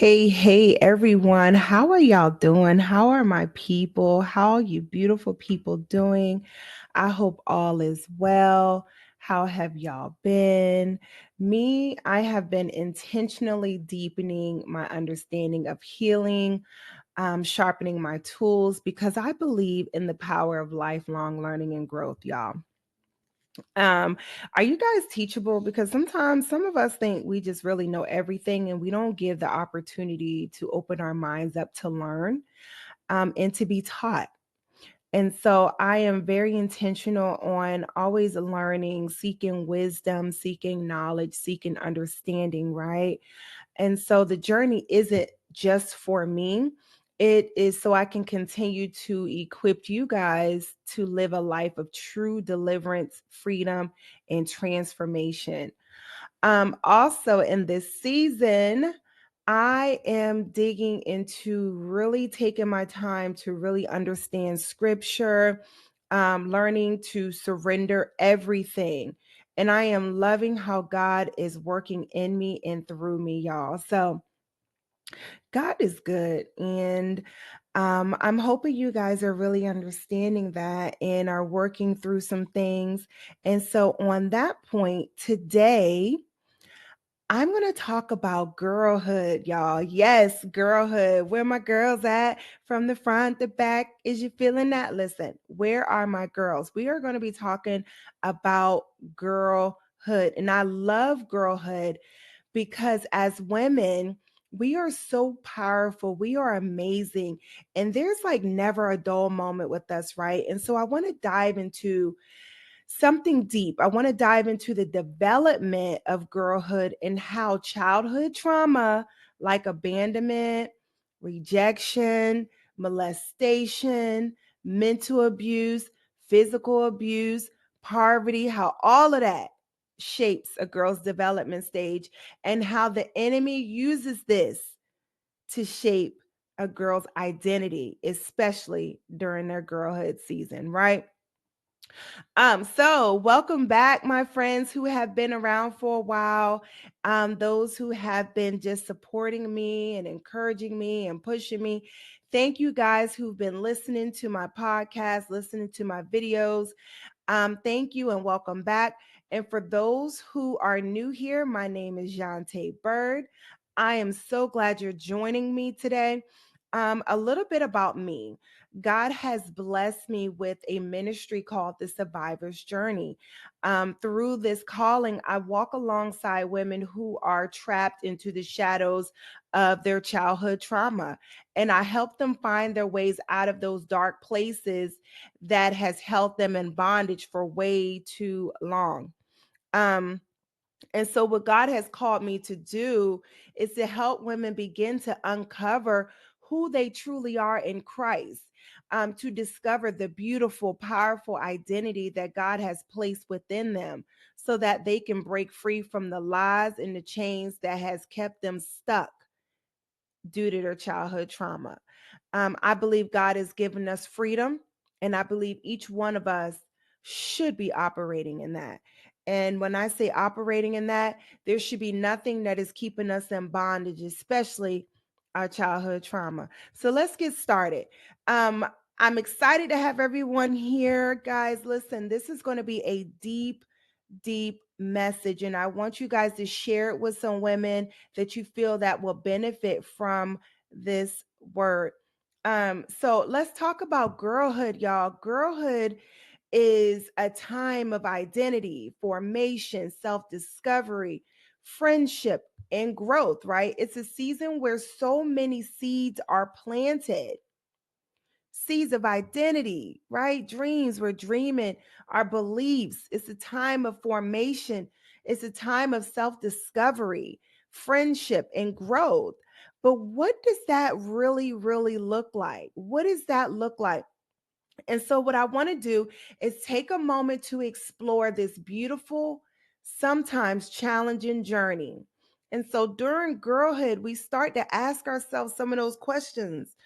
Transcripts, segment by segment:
Hey, everyone. How are y'all doing? How are my people? How are you beautiful people doing? I hope all is well. How have y'all been? Me, I have been intentionally deepening my understanding of healing, sharpening my tools because I believe in the power of lifelong learning and growth, y'all. Um, are you guys teachable? Because sometimes some of us think we just really know everything and we don't give the opportunity to open our minds up to learn and to be taught. And so I am very intentional on always learning, seeking wisdom, seeking knowledge, seeking understanding, right? And so the journey isn't just for me. It is so I can continue to equip you guys to live a life of true deliverance, freedom, and transformation. Also, in this season, I am digging into really taking my time to really understand scripture, learning to surrender everything. And I am loving how God is working in me and through me, y'all. So, God is good. And I'm hoping you guys are really understanding that and are working through some things. And so, on that point, today, I'm going to talk about girlhood, y'all. Yes, girlhood. Where my girls at? From the front, the back. Is you feeling that? Listen, where are my girls? We are going to be talking about girlhood. And I love girlhood because as women, we are so powerful. We are amazing. And there's like never a dull moment with us, right? And so I want to dive into something deep. I want to dive into the development of girlhood and how childhood trauma like abandonment, rejection, molestation, mental abuse, physical abuse, poverty, how all of that shapes a girl's development stage and how the enemy uses this to shape a girl's identity, especially during their girlhood season, right? So welcome back, my friends who have been around for a while. Those who have been just supporting me and encouraging me and pushing me. Thank you guys who've been listening to my podcast, listening to my videos. Thank you and welcome back. And for those who are new here, my name is Gante Byrd. I am so glad you're joining me today. A little bit about me. God has blessed me with a ministry called The Survivor's Journey. Through this calling, I walk alongside women who are trapped into the shadows of their childhood trauma, and I help them find their ways out of those dark places that has held them in bondage for way too long. Um, and so, what God has called me to do is to help women begin to uncover who they truly are in Christ, to discover the beautiful, powerful identity that God has placed within them so that they can break free from the lies and the chains that has kept them stuck due to their childhood trauma. I believe God has given us freedom, and I believe each one of us should be operating in that. And when I say operating in that, there should be nothing that is keeping us in bondage, especially our childhood trauma. So let's get started. Um, I'm excited to have everyone here, guys. Listen, this is going to be a deep message, and I want you guys to share it with some women that you feel that will benefit from this word. So let's talk about girlhood, y'all. Girlhood is a time of identity, formation, self-discovery, friendship, and growth, right? It's a season where so many seeds are planted, seeds of identity, right? Dreams, we're dreaming, our beliefs. It's a time of formation, it's a time of self discovery, friendship, and growth. But what does that really look like? What does that look like? And so, what I want to do is take a moment to explore this beautiful, sometimes challenging journey. And so, during girlhood, we start to ask ourselves some of those questions.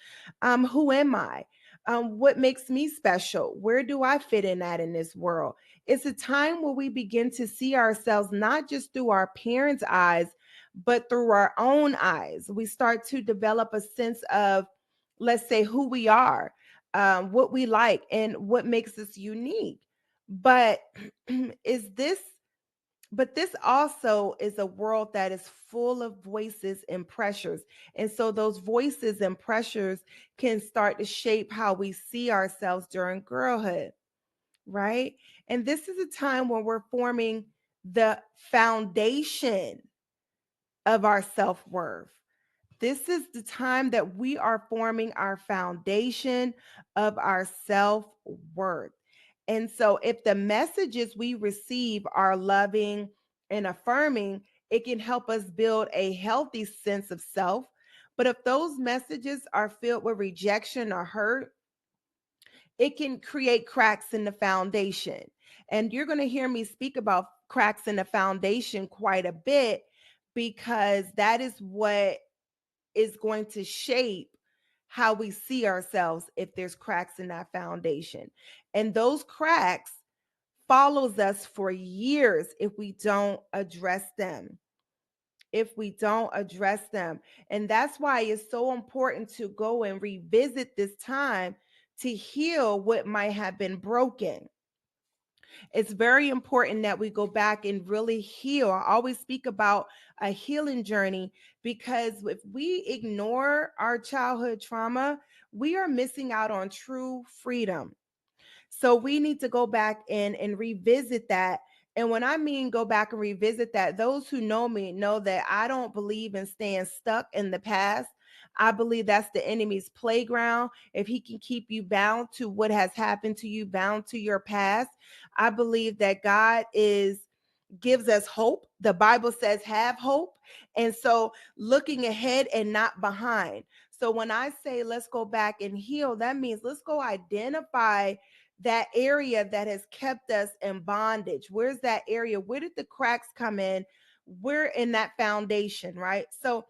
Who am I? What makes me special? Where do I fit in at in this world? It's a time where we begin to see ourselves not just through our parents' eyes, but through our own eyes. We start to develop a sense of, let's say, who we are, what we like, and what makes us unique. But is this but this also is a world that is full of voices and pressures. And so those voices and pressures can start to shape how we see ourselves during girlhood, right? And this is a time when we're forming the foundation of our self worth. This is the time that we are forming our foundation of our self worth. And so, if the messages we receive are loving and affirming, it can help us build a healthy sense of self. But if those messages are filled with rejection or hurt, it can create cracks in the foundation. And you're going to hear me speak about cracks in the foundation quite a bit, because that is what is going to shape how we see ourselves if there's cracks in that foundation. And those cracks follows us for years if we don't address them. If we don't address them. And that's why it's so important to go and revisit this time to heal what might have been broken. It's very important that we go back and really heal. I always speak about a healing journey, because if we ignore our childhood trauma, we are missing out on true freedom. So we need to go back and revisit that. And when I mean go back and revisit that, those who know me know that I don't believe in staying stuck in the past. I believe that's the enemy's playground. If he can keep you bound to what has happened to you, bound to your past, I believe that God is gives us hope. The Bible says have hope. And so looking ahead and not behind. So when I say let's go back and heal, that means let's go identify that area that has kept us in bondage. Where's that area? Where did the cracks come in? We're in that foundation, right? So,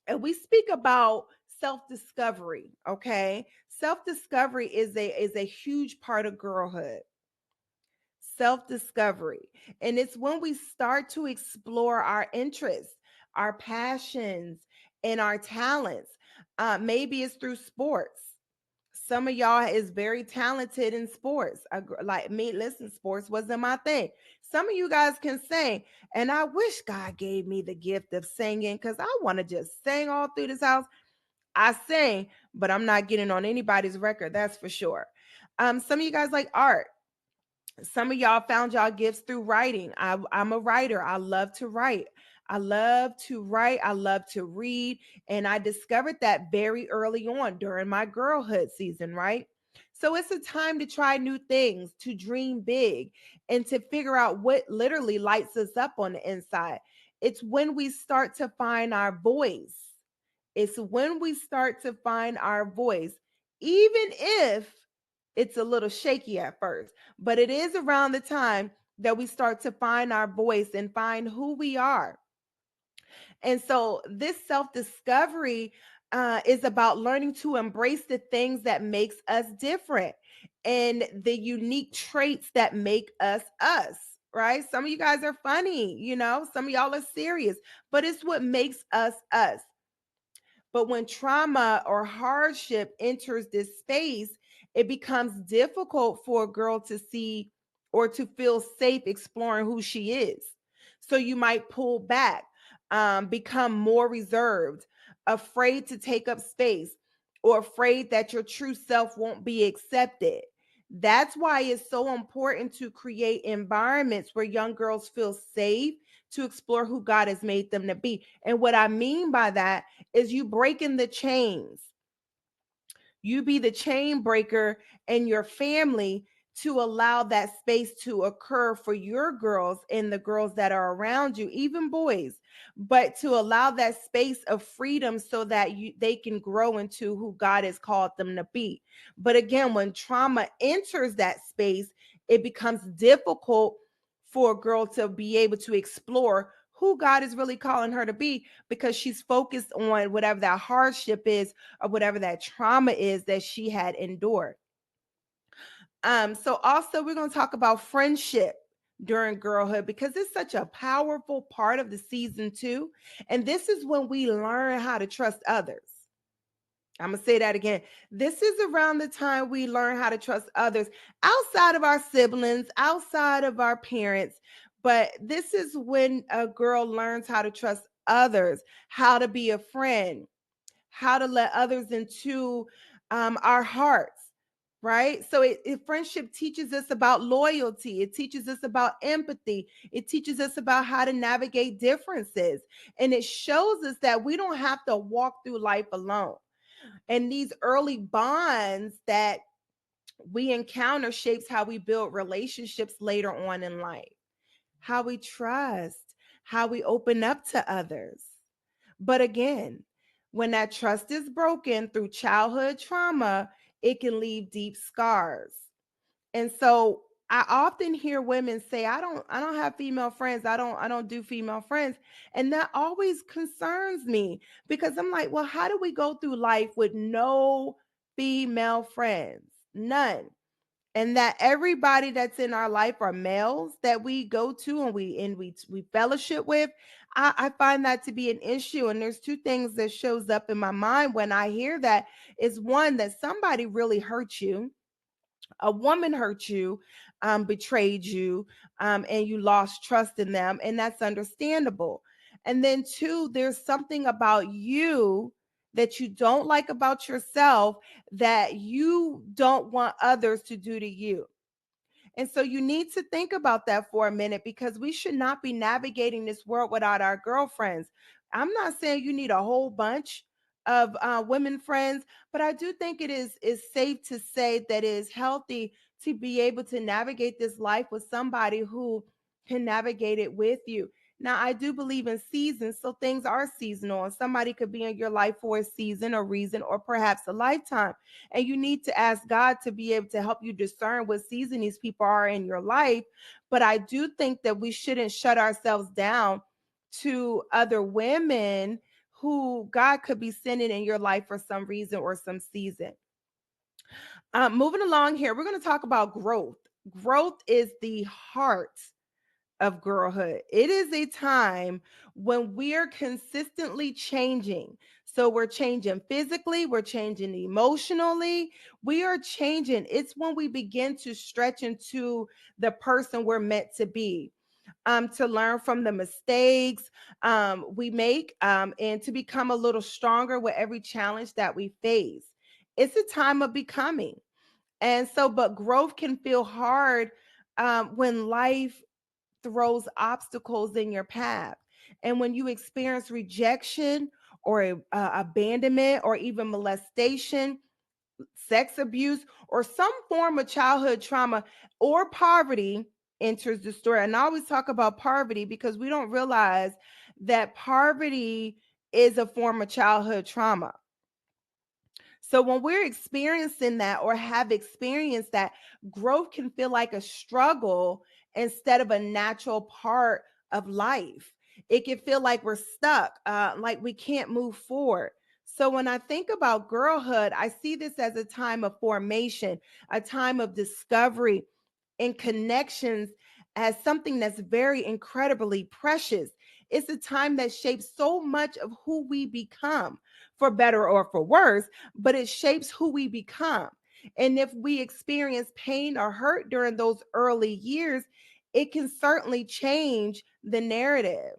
and we speak about self-discovery, okay? Self-discovery is a huge part of girlhood. Self-discovery. And it's when we start to explore our interests, our passions, and our talents. Maybe it's through sports. Some of y'all is very talented in sports. Like me, listen, sports wasn't my thing. Some of you guys can sing, and I wish God gave me the gift of singing, because I want to just sing all through this house. I sing, but I'm not getting on anybody's record, that's for sure. Some of you guys like art. Some of y'all found y'all gifts through writing. I'm a writer. I love to write. I love to write. I love to read. And I discovered that very early on during my girlhood season, right? So it's a time to try new things, to dream big, and to figure out what literally lights us up on the inside. It's when we start to find our voice. It's when we start to find our voice, even if it's a little shaky at first, but it is around the time that we start to find our voice and find who we are. And so this self-discovery is about learning to embrace the things that makes us different and the unique traits that make us, right? Some of you guys are funny, some of y'all are serious, but it's what makes us us. But when trauma or hardship enters this space, it becomes difficult for a girl to see or to feel safe exploring who she is. So you might pull back, become more reserved, afraid to take up space, or afraid that your true self won't be accepted. That's why it's so important to create environments where young girls feel safe to explore who God has made them to be. And what I mean by that is you breaking the chains. You be the chain breaker in your family to allow that space to occur for your girls and the girls that are around you, even boys, but to allow that space of freedom so that they can grow into who God has called them to be. But again, when trauma enters that space, it becomes difficult for a girl to be able to explore who God is really calling her to be, because she's focused on whatever that hardship is or whatever that trauma is that she had endured. So also we're going to talk about friendship. during girlhood because it's such a powerful part of the season two. And this is when we learn how to trust others. I'm going to say that again. This is around the time we learn how to trust others outside of our siblings, outside of our parents. But this is when a girl learns how to trust others, how to be a friend, how to let others into our hearts, right? So friendship teaches us about loyalty. It teaches us about empathy. It teaches us about how to navigate differences. And it shows us that we don't have to walk through life alone. And these early bonds that we encounter shapes how we build relationships later on in life, how we trust, how we open up to others. But again, when that trust is broken through childhood trauma, it can leave deep scars. And so I often hear women say, I don't have female friends. I don't do female friends. And that always concerns me because I'm like, well, how do we go through life with no female friends? None. And that everybody that's in our life are males that we go to and we fellowship with. I find that to be an issue. And there's two things that shows up in my mind when I hear that is one, that somebody really hurt you, a woman hurt you, betrayed you, and you lost trust in them, and that's understandable. And then two, there's something about you that you don't like about yourself that you don't want others to do to you. And so you need to think about that for a minute because we should not be navigating this world without our girlfriends. I'm not saying you need a whole bunch of women friends, but I do think it is safe to say that it is healthy to be able to navigate this life with somebody who can navigate it with you. Now, I do believe in seasons, so things are seasonal, and somebody could be in your life for a season, a reason, or perhaps a lifetime. And you need to ask God to be able to help you discern what season these people are in your life. But I do think that we shouldn't shut ourselves down to other women who God could be sending in your life for some reason or some season. Moving along here, we're going to talk about growth. Growth is the heart of girlhood. It is a time when we're consistently changing. So we're changing physically, we're changing emotionally, we are changing. It's when we begin to stretch into the person we're meant to be. To learn from the mistakes we make, and to become a little stronger with every challenge that we face. It's a time of becoming. And so, but growth can feel hard when life throws obstacles in your path. And when you experience rejection or abandonment or even molestation, sex abuse, or some form of childhood trauma or poverty enters the story. And I always talk about poverty because we don't realize that poverty is a form of childhood trauma. So when we're experiencing that or have experienced that, growth can feel like a struggle instead of a natural part of life. It can feel like we're stuck, like we can't move forward. So when I think about girlhood, I see this as a time of formation, a time of discovery and connections as something that's very incredibly precious. It's a time that shapes so much of who we become, for better or for worse, but it shapes who we become. And if we experience pain or hurt during those early years, it can certainly change the narrative.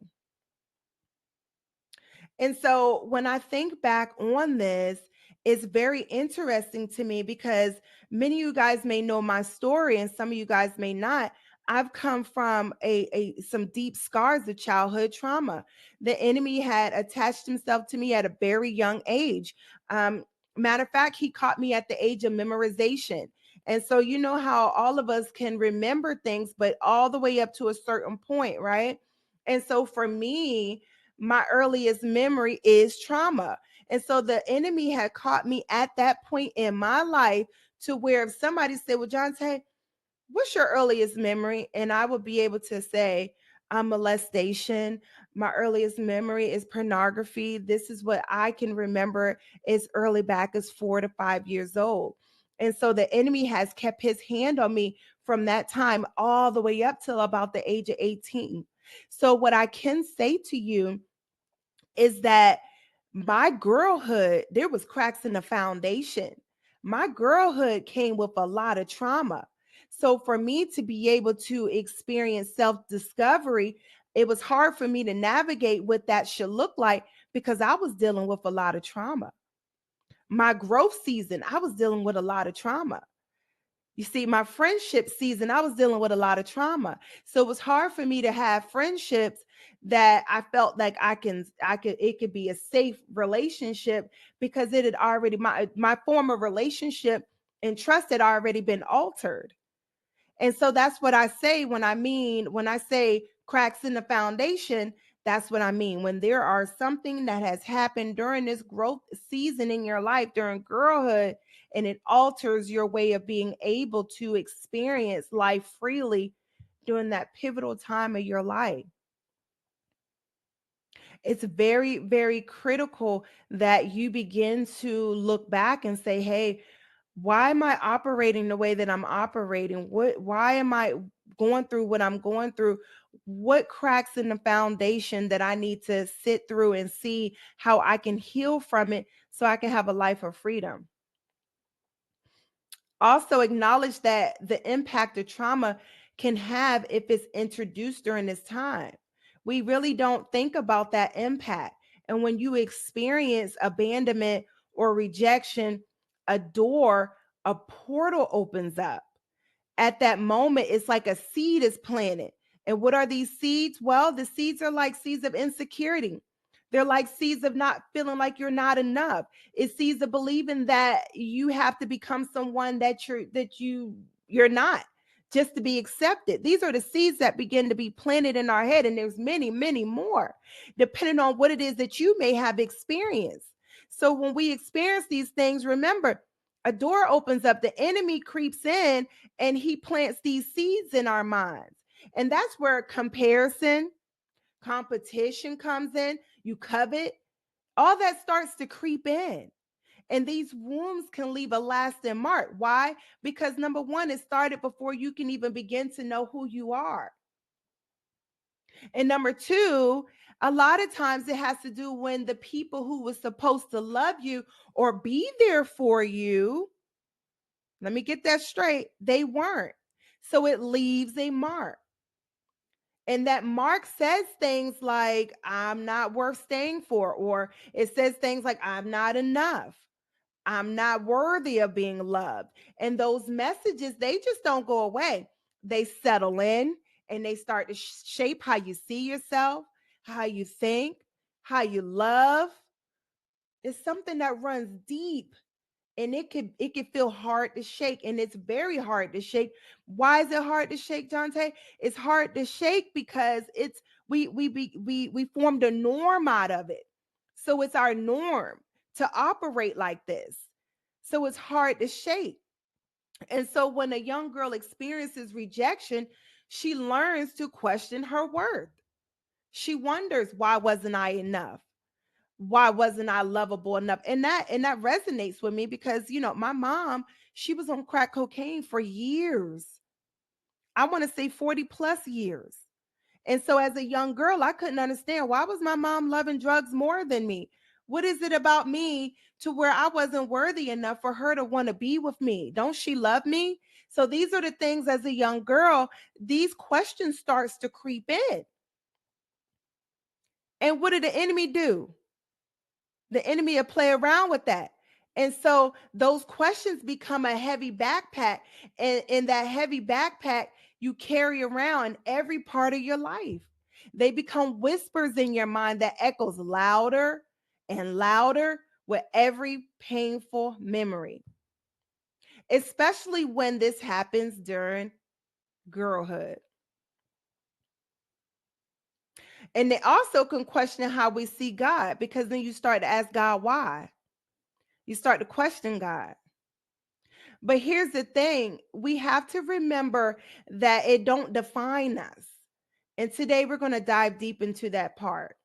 And so when I think back on this, it's very interesting to me because many of you guys may know my story and some of you guys may not. I've come from a some deep scars of childhood trauma. The enemy had attached himself to me at a very young age. Um, Matter of fact, he caught me at the age of memorization. And so you know how all of us can remember things, but all the way up to a certain point, right? And so for me, my earliest memory is trauma. And so the enemy had caught me at that point in my life to where if somebody said, well, Jonte, what's your earliest memory? And I would be able to say, molestation. My earliest memory is pornography. This is what I can remember as early back as 4 to 5 years old. And so the enemy has kept his hand on me from that time all the way up till about the age of 18. So, what I can say to you is that my girlhood, there was cracks in the foundation. My girlhood came with a lot of trauma. So for me to be able to experience self-discovery, it was hard for me to navigate what that should look like because I was dealing with a lot of trauma. My growth season, I was dealing with a lot of trauma. You see, my friendship season, I was dealing with a lot of trauma. So it was hard for me to have friendships that I felt like it could be a safe relationship because it had already, my former relationship and trust had already been altered. And so that's what I say when I say cracks in the foundation, that's what I mean. When there are something that has happened during this growth season in your life, during girlhood, and it alters your way of being able to experience life freely during that pivotal time of your life. It's very, very critical that you begin to look back and say, hey, why am I operating the way that I'm operating? Why am I going through what I'm going through? What cracks in the foundation that I need to sit through and see how I can heal from it so I can have a life of freedom? Also, acknowledge that the impact of trauma can have if it's introduced during this time. We really don't think about that impact. And when you experience abandonment or rejection, a door, a portal opens up. At that moment, it's like a seed is planted. And what are these seeds? Well, the seeds are like seeds of insecurity. They're like seeds of not feeling like you're not enough. It's seeds of believing that you have to become someone you're not just to be accepted. These are the seeds that begin to be planted in our head, and there's many, many more, depending on what it is that you may have experienced. So when we experience these things, remember, a door opens up, the enemy creeps in, and he plants these seeds in our minds. And that's where comparison, competition comes in. You covet, all that starts to creep in. And these wounds can leave a lasting mark. Why? Because number one, it started before you can even begin to know who you are. And number two, a lot of times it has to do when the people who were supposed to love you or be there for you, let me get that straight, they weren't. So it leaves a mark. And that mark says things like, I'm not worth staying for, or it says things like, I'm not enough. I'm not worthy of being loved. And those messages, they just don't go away. They settle in and they start to shape how you see yourself, how you think, how you love. It's something that runs deep, and it could feel hard to shake, and it's very hard to shake. Why is it hard to shake, Dante? It's hard to shake because it's we formed a norm out of it. So it's our norm to operate like this. So it's hard to shake. And so when a young girl experiences rejection, she learns to question her worth. She wonders, why wasn't I enough? Why wasn't I lovable enough? And that resonates with me because my mom, she was on crack cocaine for years. I want to say 40 plus years. And so as a young girl, I couldn't understand, why was my mom loving drugs more than me? What is it about me to where I wasn't worthy enough for her to want to be with me? Don't she love me? So these are the things, as a young girl, these questions starts to creep in. And what did the enemy do? The enemy will play around with that. And so those questions become a heavy backpack. And in that heavy backpack, you carry around every part of your life. They become whispers in your mind that echoes louder and louder with every painful memory, especially when this happens during girlhood. And they also can question how we see God, because then you start to ask God why. You start to question God. But here's the thing, we have to remember that it don't define us. And today we're going to dive deep into that part.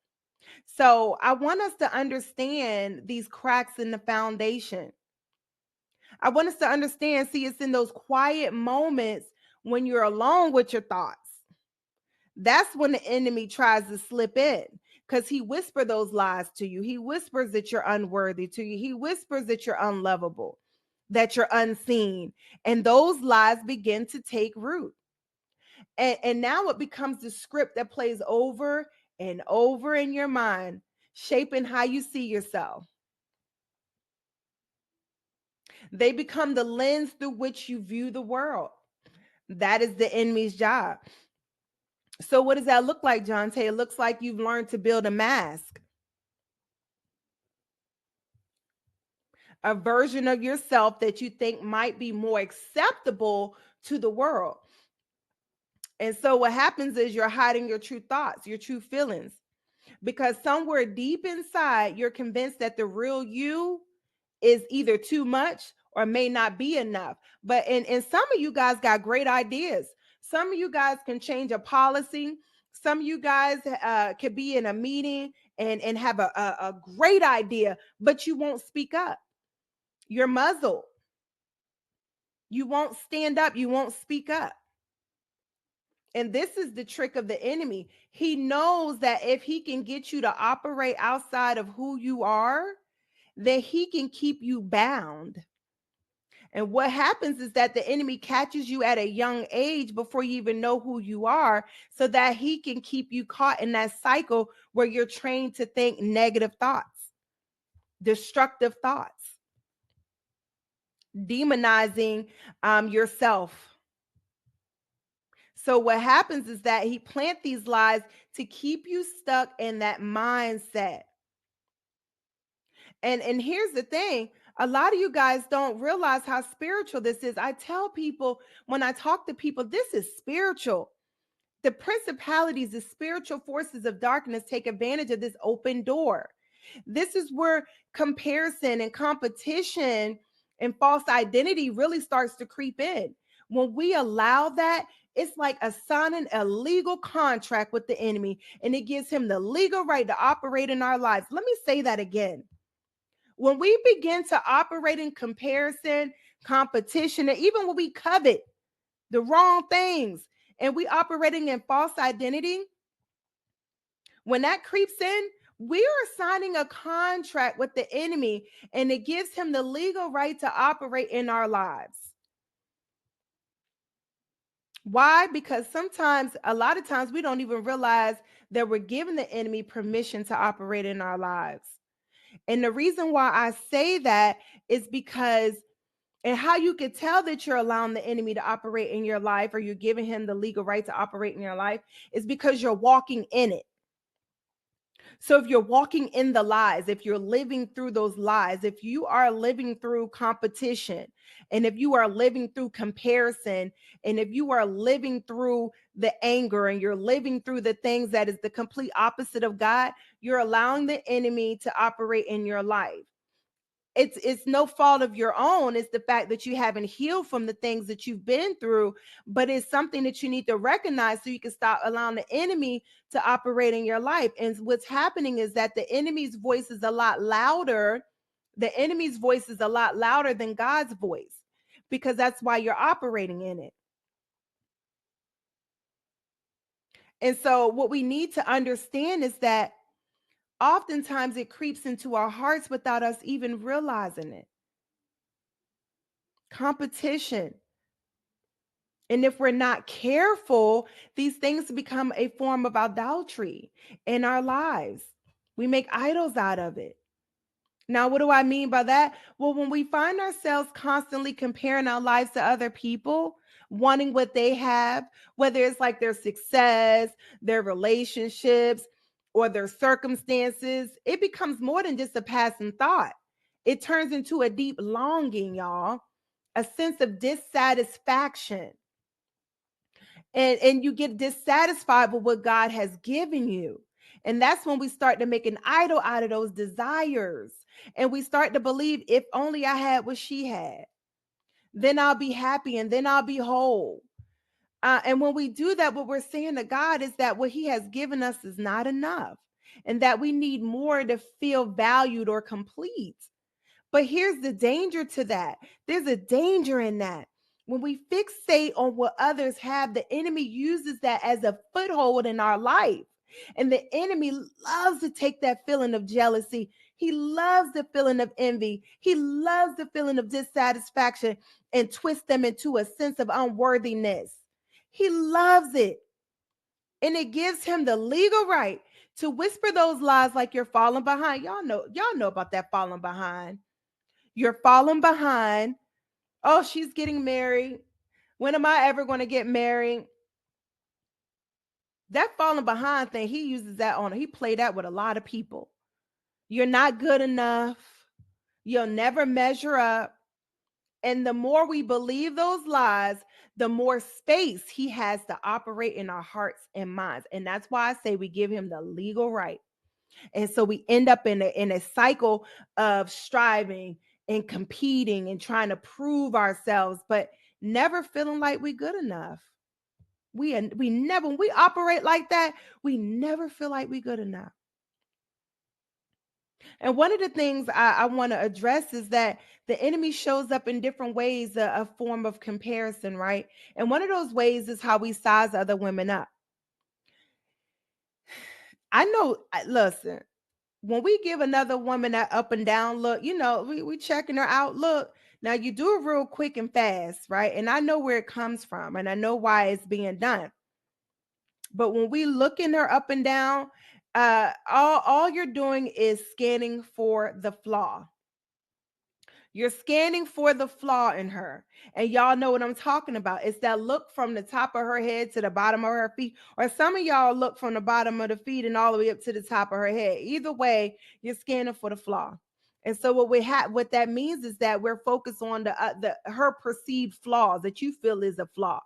So I want us to understand these cracks in the foundation. I want us to understand, see, it's in those quiet moments When you're alone with your thoughts, that's when the enemy tries to slip in, because he whispers those lies to you. He whispers that you're unworthy to you. He whispers that you're unlovable, that you're unseen. And those lies begin to take root. And now it becomes the script that plays over and over in your mind, shaping how you see yourself. They become the lens through which you view the world. That is the enemy's job. So, what does that look like, Jonte? It looks like you've learned to build a mask, a version of yourself that you think might be more acceptable to the world. And so, what happens is you're hiding your true thoughts, your true feelings, because somewhere deep inside, you're convinced that the real you is either too much or may not be enough. But and some of you guys got great ideas. Some of you guys can change a policy. Some of you guys could be in a meeting and have a great idea, but you won't speak up. You're muzzled. You won't stand up. You won't speak up. And this is the trick of the enemy. He knows that if he can get you to operate outside of who you are, then he can keep you bound. And what happens is that the enemy catches you at a young age before you even know who you are, so that he can keep you caught in that cycle where you're trained to think negative thoughts, destructive thoughts, demonizing yourself. So what happens is that he plants these lies to keep you stuck in that mindset. And here's the thing, a lot of you guys don't realize how spiritual this is. I tell people, when I talk to people, this is spiritual. The principalities, the spiritual forces of darkness take advantage of this open door. This is where comparison and competition and false identity really starts to creep in. When we allow that, it's like assigning a legal contract with the enemy, and it gives him the legal right to operate in our lives. Let me say that again. When we begin to operate in comparison, competition, and even when we covet the wrong things and we operating in false identity, when that creeps in, we are signing a contract with the enemy, and it gives him the legal right to operate in our lives. Why? Because sometimes, a lot of times, we don't even realize that we're giving the enemy permission to operate in our lives. And the reason why I say that is because, and how you could tell that you're allowing the enemy to operate in your life, or you're giving him the legal right to operate in your life, is because you're walking in it. So if you're walking in the lies, if you're living through those lies, if you are living through competition, and if you are living through comparison, and if you are living through the anger, and you're living through the things that is the complete opposite of God, you're allowing the enemy to operate in your life. It's no fault of your own. It's the fact that you haven't healed from the things that you've been through, but it's something that you need to recognize so you can stop allowing the enemy to operate in your life. And what's happening is that the enemy's voice is a lot louder. The enemy's voice is a lot louder than God's voice, because that's why you're operating in it. And so what we need to understand is that oftentimes it creeps into our hearts without us even realizing it. Competition. And if we're not careful, these things become a form of adultery in our lives. We make idols out of it. Now, what do I mean by that? Well, when we find ourselves constantly comparing our lives to other people, wanting what they have, whether it's like their success, their relationships, or their circumstances, it becomes more than just a passing thought. It turns into a deep longing, y'all, a sense of dissatisfaction. And you get dissatisfied with what God has given you. And that's when we start to make an idol out of those desires. And we start to believe, if only I had what she had, then I'll be happy and then I'll be whole. And when we do that, what we're saying to God is that what he has given us is not enough, and that we need more to feel valued or complete. But here's the danger to that. There's a danger in that. When we fixate on what others have, the enemy uses that as a foothold in our life. And the enemy loves to take that feeling of jealousy. He loves the feeling of envy. He loves the feeling of dissatisfaction and twist them into a sense of unworthiness. He loves it. And it gives him the legal right to whisper those lies like you're falling behind. Y'all know about that falling behind. You're falling behind. Oh, she's getting married. When am I ever going to get married? That falling behind thing, he uses that on, he played that with a lot of people. You're not good enough. You'll never measure up. And the more we believe those lies, the more space he has to operate in our hearts and minds. And that's why I say we give him the legal right. And so we end up in a cycle of striving and competing and trying to prove ourselves, but never feeling like we're good enough. We never, when we operate like that, we never feel like we're good enough. And one of the things I want to address is that the enemy shows up in different ways, a form of comparison, right? And one of those ways is how we size other women up. I know, listen, when we give another woman that up and down look, we checking her out. Look, now you do it real quick and fast, right? And I know where it comes from and I know why it's being done. But when we look in her up and down, all you're doing is scanning for the flaw. You're scanning for the flaw in her. And y'all know what I'm talking about. It's that look from the top of her head to the bottom of her feet. Or some of y'all look from the bottom of the feet and all the way up to the top of her head. Either way, you're scanning for the flaw. And so what that means is that we're focused on the her perceived flaws that you feel is a flaw.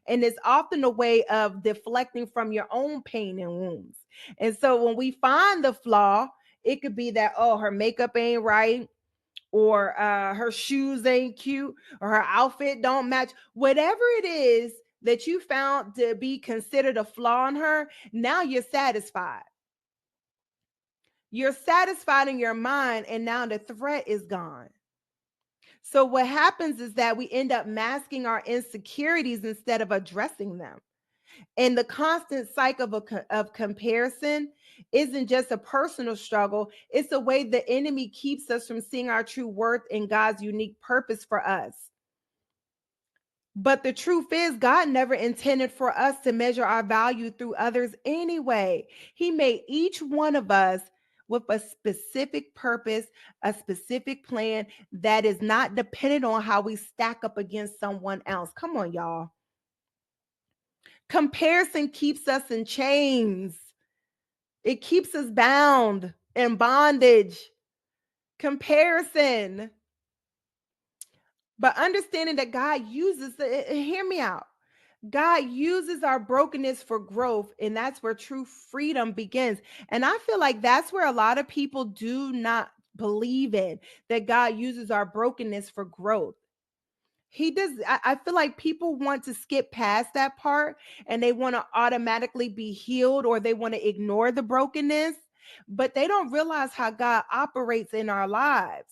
And it's often a way of deflecting from your own pain and wounds. And so when we find the flaw, it could be that, oh, her makeup ain't right, or her shoes ain't cute, or her outfit don't match. Whatever it is that you found to be considered a flaw in her, now you're satisfied. You're satisfied in your mind, and now the threat is gone. So what happens is that we end up masking our insecurities instead of addressing them. And the constant cycle of comparison isn't just a personal struggle, it's a way the enemy keeps us from seeing our true worth and God's unique purpose for us. But the truth is, God never intended for us to measure our value through others anyway. He made each one of us with a specific purpose, a specific plan that is not dependent on how we stack up against someone else. Come on, y'all. Comparison keeps us in chains. It keeps us bound in bondage. Comparison. But understanding that God uses hear me out. God uses our brokenness for growth, and that's where true freedom begins. And I feel like that's where a lot of people do not believe in, that God uses our brokenness for growth. He does. I feel like people want to skip past that part and they want to automatically be healed, or they want to ignore the brokenness, but they don't realize how God operates in our lives.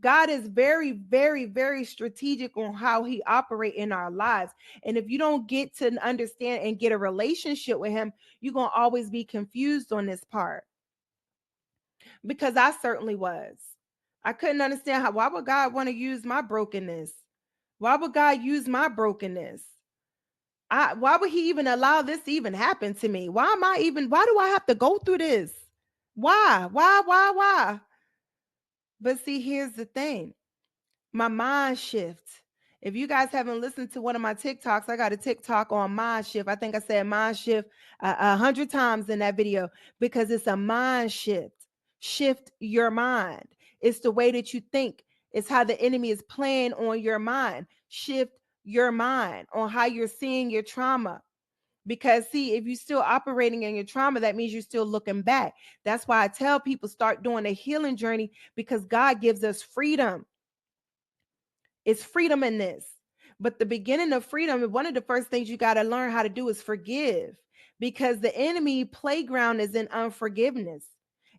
God is very, very, very strategic on how he operates in our lives. And if you don't get to understand and get a relationship with him, you're going to always be confused on this part. Because I certainly was. I couldn't understand why would God want to use my brokenness? Why would God use my brokenness? Why would he even allow this to even happen to me? Why do I have to go through this? Why? But see, here's the thing. My mind shift. If you guys haven't listened to one of my TikToks, I got a TikTok on mind shift. I think I said mind shift 100 times in that video, because it's a mind shift. Shift your mind. It's the way that you think. It's how the enemy is playing on your mind. Shift your mind on how you're seeing your trauma. Because see, if you're still operating in your trauma, that means you're still looking back. That's why I tell people, start doing a healing journey, because God gives us freedom. It's freedom in this. But the beginning of freedom, one of the first things you got to learn how to do is forgive, because the enemy playground is in unforgiveness.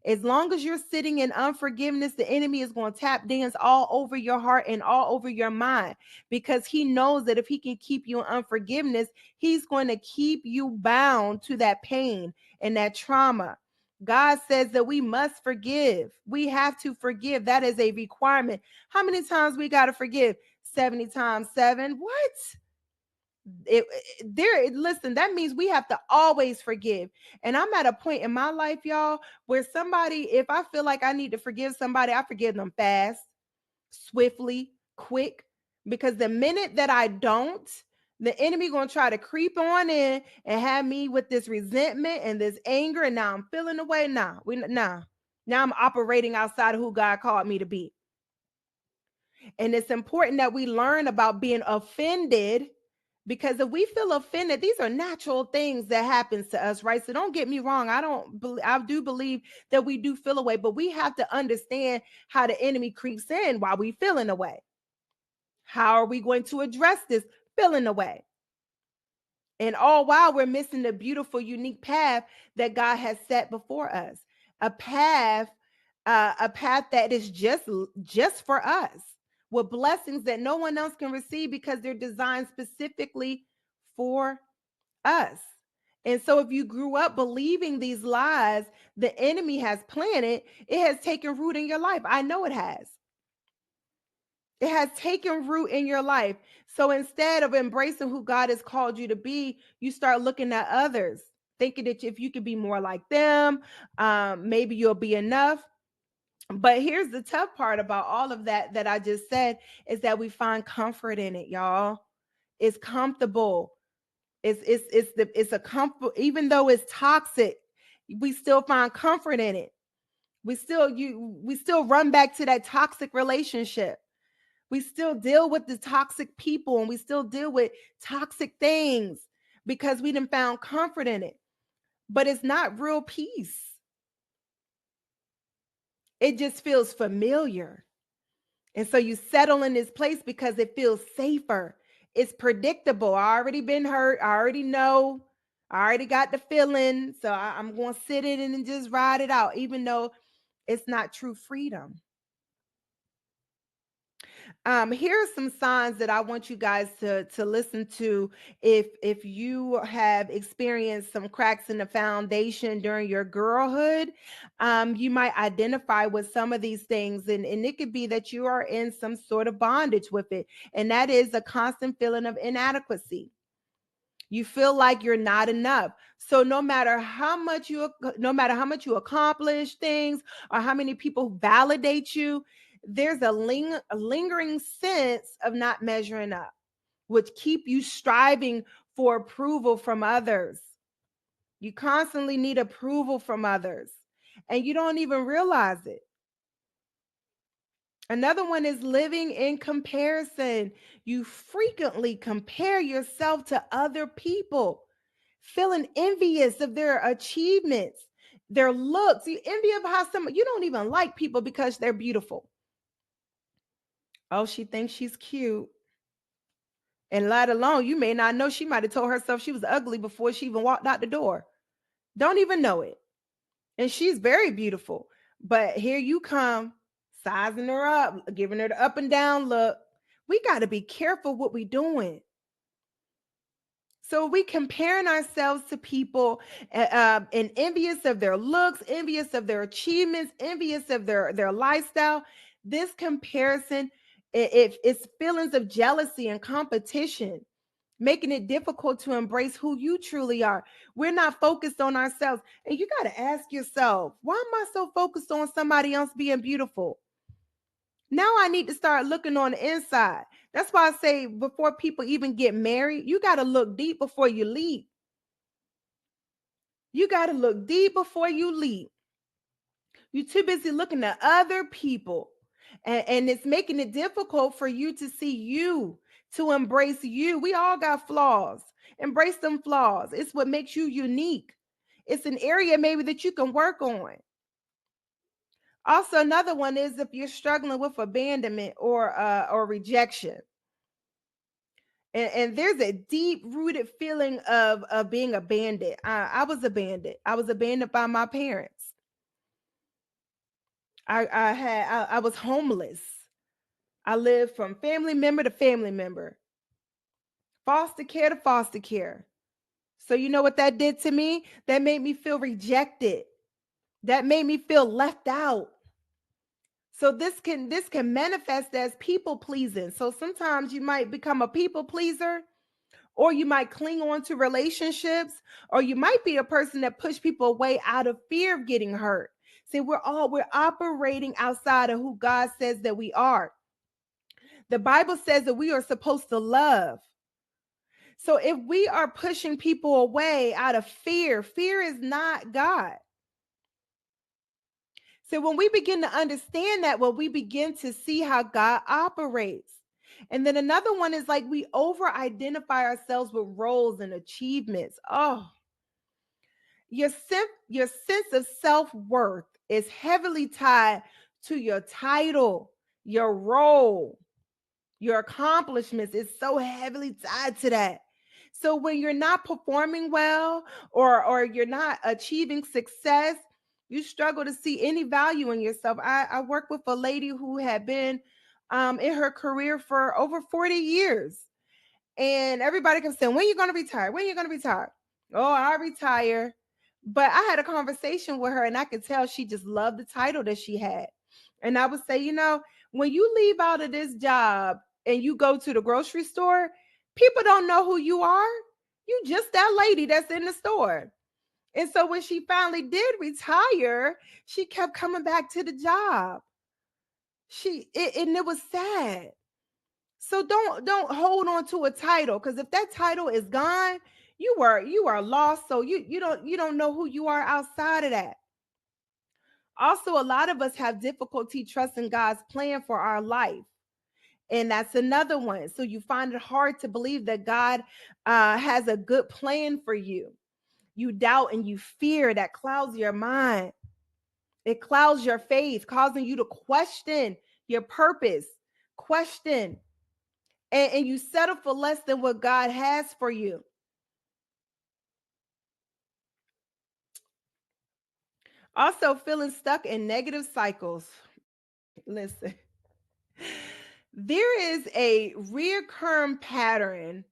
As long as you're sitting in unforgiveness, the enemy is going to tap dance all over your heart and all over your mind, because he knows that if he can keep you in unforgiveness, he's going to keep you bound to that pain and that trauma. God says that we must forgive. We have to forgive. That is a requirement. How many times we got to forgive? 70 times 7. What? Listen, that means we have to always forgive. And I'm at a point in my life, y'all, where somebody, if I feel like I need to forgive somebody, I forgive them fast, swiftly, quick, because the minute that I don't, the enemy gonna try to creep on in and have me with this resentment and this anger, and now I'm feeling the way. Now I'm operating outside of who God called me to be. And it's important that we learn about being offended, because if we feel offended, these are natural things that happens to us, right? So don't get me wrong. I do believe that we do feel away, but we have to understand how the enemy creeps in while we feeling away. How are we going to address this feeling away? And all while we're missing the beautiful, unique path that God has set before us. A path, a path that is just for us, with blessings that no one else can receive because they're designed specifically for us. And so if you grew up believing these lies the enemy has planted, it has taken root in your life. I know it has. It has taken root in your life. So instead of embracing who God has called you to be, you start looking at others, thinking that if you could be more like them, maybe you'll be enough. But here's the tough part about all of that I just said, is that we find comfort in it, y'all. It's comfortable. It's a comfort, even though it's toxic, we still find comfort in it. We still run back to that toxic relationship. We still deal with the toxic people, and we still deal with toxic things because we didn't found comfort in it. But it's not real peace. It just feels familiar. And so you settle in this place because it feels safer. It's predictable. I already been hurt. I already know. I already got the feeling. So I'm going to sit in it and just ride it out, even though it's not true freedom. Here are some signs that I want you guys to listen to if you have experienced some cracks in the foundation during your girlhood. You might identify with some of these things, and it could be that you are in some sort of bondage with it, and that is a constant feeling of inadequacy. You feel like you're not enough. So no matter how much you accomplish things, or how many people validate you, there's a lingering sense of not measuring up, which keep you striving for approval from others. You constantly need approval from others, and you don't even realize it. Another one is living in comparison. You frequently compare yourself to other people, feeling envious of their achievements, their looks. You envy of how some you don't even like people because they're beautiful. Oh, she thinks she's cute. And let alone, you may not know she might have told herself she was ugly before she even walked out the door. Don't even know it. And she's very beautiful. But here you come, sizing her up, giving her the up and down look. We got to be careful what we doing. So we comparing ourselves to people, and envious of their looks, envious of their achievements, envious of their lifestyle. This comparison, it's feelings of jealousy and competition, making it difficult to embrace who you truly are. We're not focused on ourselves. And you got to ask yourself, why am I so focused on somebody else being beautiful? Now I need to start looking on the inside. That's why I say before people even get married, you got to look deep before you leap. You got to look deep before you leap. You're too busy looking at other people. And it's making it difficult for you to see you, to embrace you. We all got flaws. Embrace them flaws. It's what makes you unique. It's an area maybe that you can work on. Also, another one is if you're struggling with abandonment or rejection. And there's a deep rooted feeling of being abandoned. I was abandoned. I was abandoned by my parents. I was homeless. I lived from family member to family member, foster care to foster care. So you know what that did to me? That made me feel rejected. That made me feel left out. So this can manifest as people pleasing. So sometimes you might become a people pleaser, or you might cling on to relationships, or you might be a person that push people away out of fear of getting hurt. See, we're operating outside of who God says that we are. The Bible says that we are supposed to love. So if we are pushing people away out of fear, fear is not God. So when we begin to understand that, well, we begin to see how God operates. And then another one is like we over identify ourselves with roles and achievements. Oh, your sense of self-worth is heavily tied to your title, your role, your accomplishments is so heavily tied to that. So when you're not performing well, or you're not achieving success, you struggle to see any value in yourself. I worked with a lady who had been in her career for over 40 years. And everybody kept saying, when are you going to retire? When are you going to retire? Oh, I retire. But I had a conversation with her, and I could tell she just loved the title that she had. And I would say, when you leave out of this job and you go to the grocery store, people don't know who you are. You just that lady that's in the store. And so when she finally did retire, she kept coming back to the job. And it was sad. So don't hold on to a title, because if that title is gone, you are lost. So you don't know who you are outside of that. Also, a lot of us have difficulty trusting God's plan for our life. And that's another one. So you find it hard to believe that God has a good plan for you. You doubt and you fear. That clouds your mind. It clouds your faith, causing you to question your purpose, question, and you settle for less than what God has for you. Also, feeling stuck in negative cycles. Listen, there is a reoccurring pattern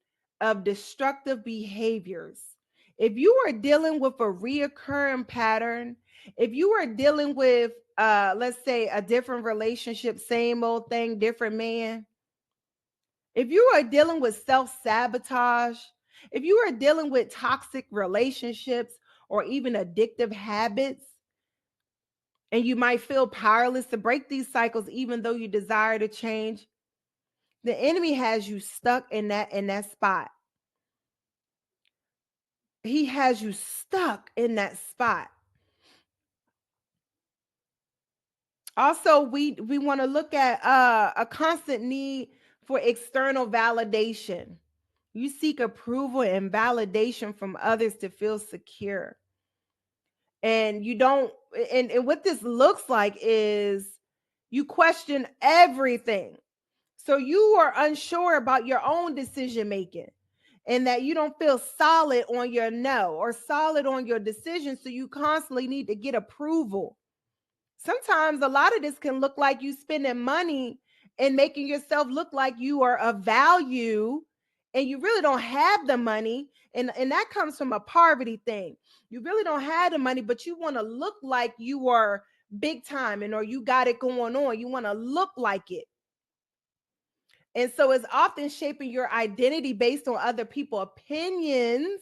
of destructive behaviors. If you are dealing with a reoccurring pattern, if you are dealing with, let's say, a different relationship, same old thing, different man, if you are dealing with self sabotage, if you are dealing with toxic relationships or even addictive habits, and you might feel powerless to break these cycles even though you desire to change, the enemy has you stuck in that spot. He has you stuck in that spot. Also, we want to look at a constant need for external validation. You seek approval and validation from others to feel secure. And you don't and what this looks like is you question everything. So you are unsure about your own decision making, and that you don't feel solid on your no or solid on your decision. So you constantly need to get approval. Sometimes a lot of this can look like you spending money and making yourself look like you are of value, and you really don't have the money. And that comes from a poverty thing. You really don't have the money, but you want to look like you are big time, and or you got it going on. You want to look like it. And so it's often shaping your identity based on other people's opinions,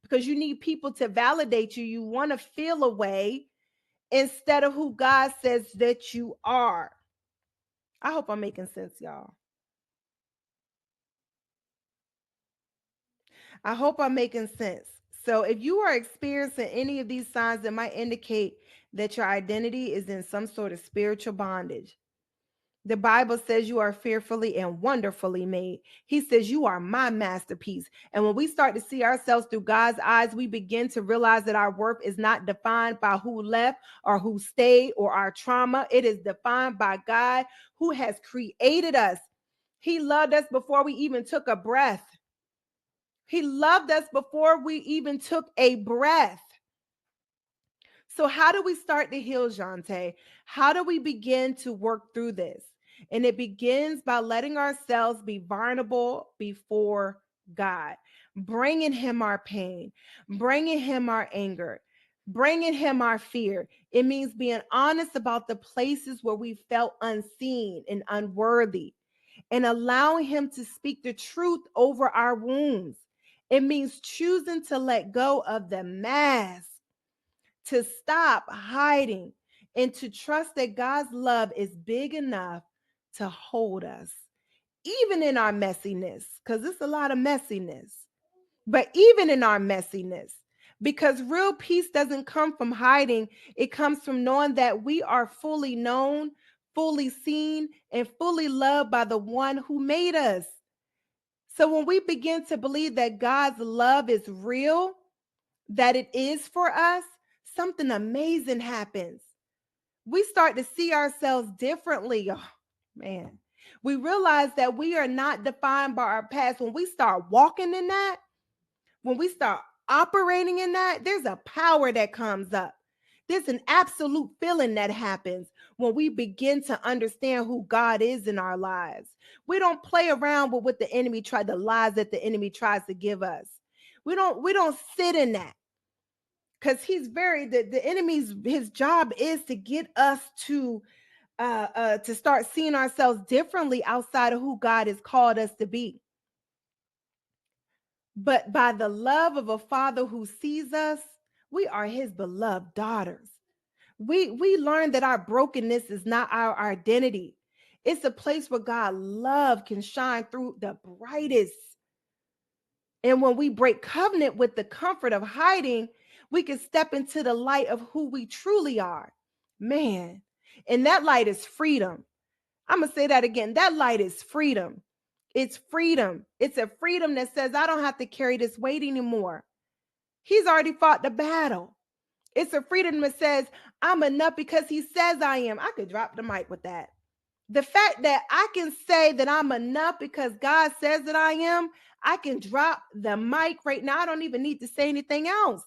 because you need people to validate you. You want to feel a way instead of who God says that you are. I hope I'm making sense, y'all. I hope I'm making sense. So if you are experiencing any of these signs that might indicate that your identity is in some sort of spiritual bondage, the Bible says you are fearfully and wonderfully made. He says you are my masterpiece. And when we start to see ourselves through God's eyes, we begin to realize that our worth is not defined by who left or who stayed or our trauma. It is defined by God, who has created us. He loved us before we even took a breath. He loved us before we even took a breath. So, how do we start to heal, Jante? How do we begin to work through this? And it begins by letting ourselves be vulnerable before God, bringing Him our pain, bringing Him our anger, bringing Him our fear. It means being honest about the places where we felt unseen and unworthy, and allowing Him to speak the truth over our wounds. It means choosing to let go of the mask, to stop hiding, and to trust that God's love is big enough to hold us, even in our messiness, because it's a lot of messiness, but even in our messiness, because real peace doesn't come from hiding. It comes from knowing that we are fully known, fully seen, and fully loved by the one who made us. So when we begin to believe that God's love is real, that it is for us, something amazing happens. We start to see ourselves differently. Oh, man. We realize that we are not defined by our past. When we start walking in that, when we start operating in that, there's a power that comes up. There's an absolute feeling that happens when we begin to understand who God is in our lives. We don't play around with what the enemy tried, the lies that the enemy tries to give us. We don't sit in that, because he's very the enemy's his job is to get us to start seeing ourselves differently outside of who God has called us to be. But by the love of a father who sees us, we are his beloved daughters. We learn that our brokenness is not our identity. It's a place where God love can shine through the brightest. And when we break covenant with the comfort of hiding, we can step into the light of who we truly are. Man, and that light is freedom. I'm going to say that again. That light is freedom. It's freedom. It's a freedom that says, I don't have to carry this weight anymore. He's already fought the battle. It's a freedom that says, I'm enough because he says I am. I could drop the mic with that. The fact that I can say that I'm enough because God says that I am, I can drop the mic right now. I don't even need to say anything else.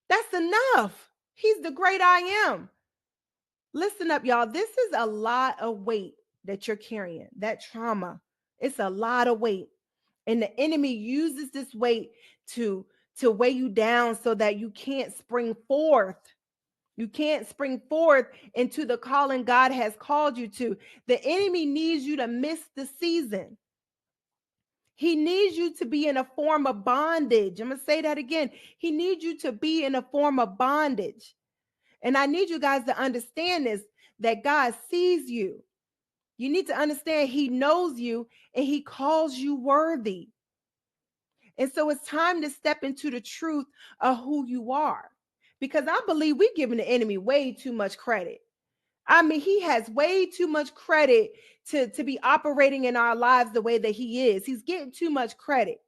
That's enough. He's the great I am. Listen up, y'all. This is a lot of weight that you're carrying, that trauma. It's a lot of weight. And the enemy uses this weight to weigh you down so that you can't spring forth. You can't spring forth into the calling God has called you to. The enemy needs you to miss the season. He needs you to be in a form of bondage. I'm going to say that again. He needs you to be in a form of bondage. And I need you guys to understand this, that God sees you. You need to understand he knows you and he calls you worthy. And so it's time to step into the truth of who you are. Because I believe we're giving the enemy way too much credit. I mean, he has way too much credit to be operating in our lives the way that he is. He's getting too much credit.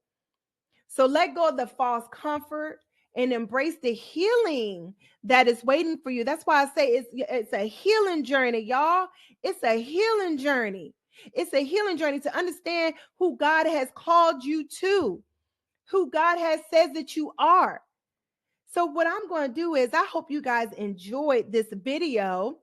So let go of the false comfort and embrace the healing that is waiting for you. That's why I say it's a healing journey, y'all. It's a healing journey. It's a healing journey to understand who God has called you to, who God has said that you are. So what I'm going to do is I hope you guys enjoyed this video.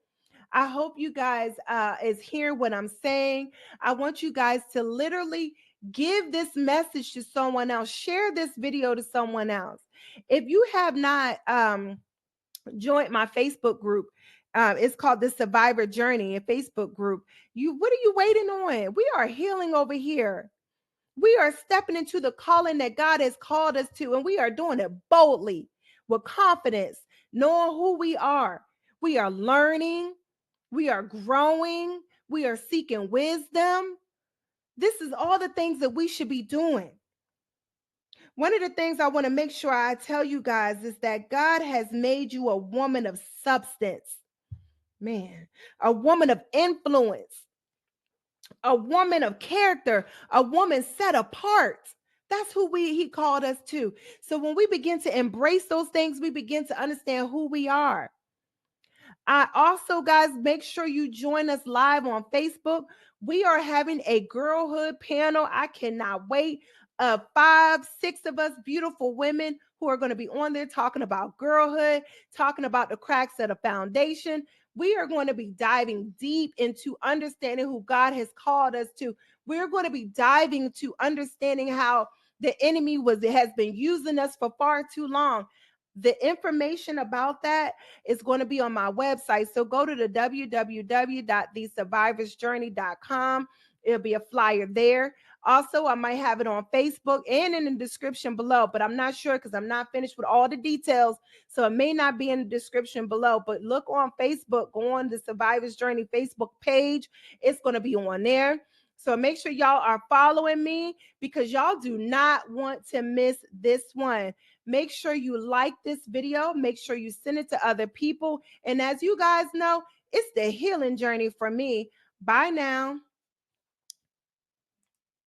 I hope you guys is hearing what I'm saying. I want you guys to literally give this message to someone else. Share this video to someone else. If you have not joined my Facebook group, it's called the Survivor Journey, a Facebook group. What are you waiting on? We are healing over here. We are stepping into the calling that God has called us to, and we are doing it boldly, with confidence, knowing who we are. We are learning. We are growing. We are seeking wisdom. This is all the things that we should be doing. One of the things I want to make sure I tell you guys is that God has made you a woman of substance, man, a woman of influence, a woman of character, a woman set apart. That's who he called us to. So when we begin to embrace those things, we begin to understand who we are. I also, guys, make sure you join us live on Facebook. We are having a girlhood panel. I cannot wait. 5, 6 of us beautiful women who are going to be on there talking about girlhood, talking about the cracks of the foundation. We are going to be diving deep into understanding who God has called us to. We're going to be diving to understanding how the enemy has been using us for far too long. The information about that is going to be on my website. So go to the www.thesurvivorsjourney.com. It'll be a flyer there. Also, I might have it on Facebook and in the description below, but I'm not sure because I'm not finished with all the details. So it may not be in the description below, but look on Facebook, go on the Survivors Journey Facebook page. It's going to be on there. So make sure y'all are following me because y'all do not want to miss this one. Make sure you like this video. Make sure you send it to other people. And as you guys know, it's the healing journey for me. Bye now.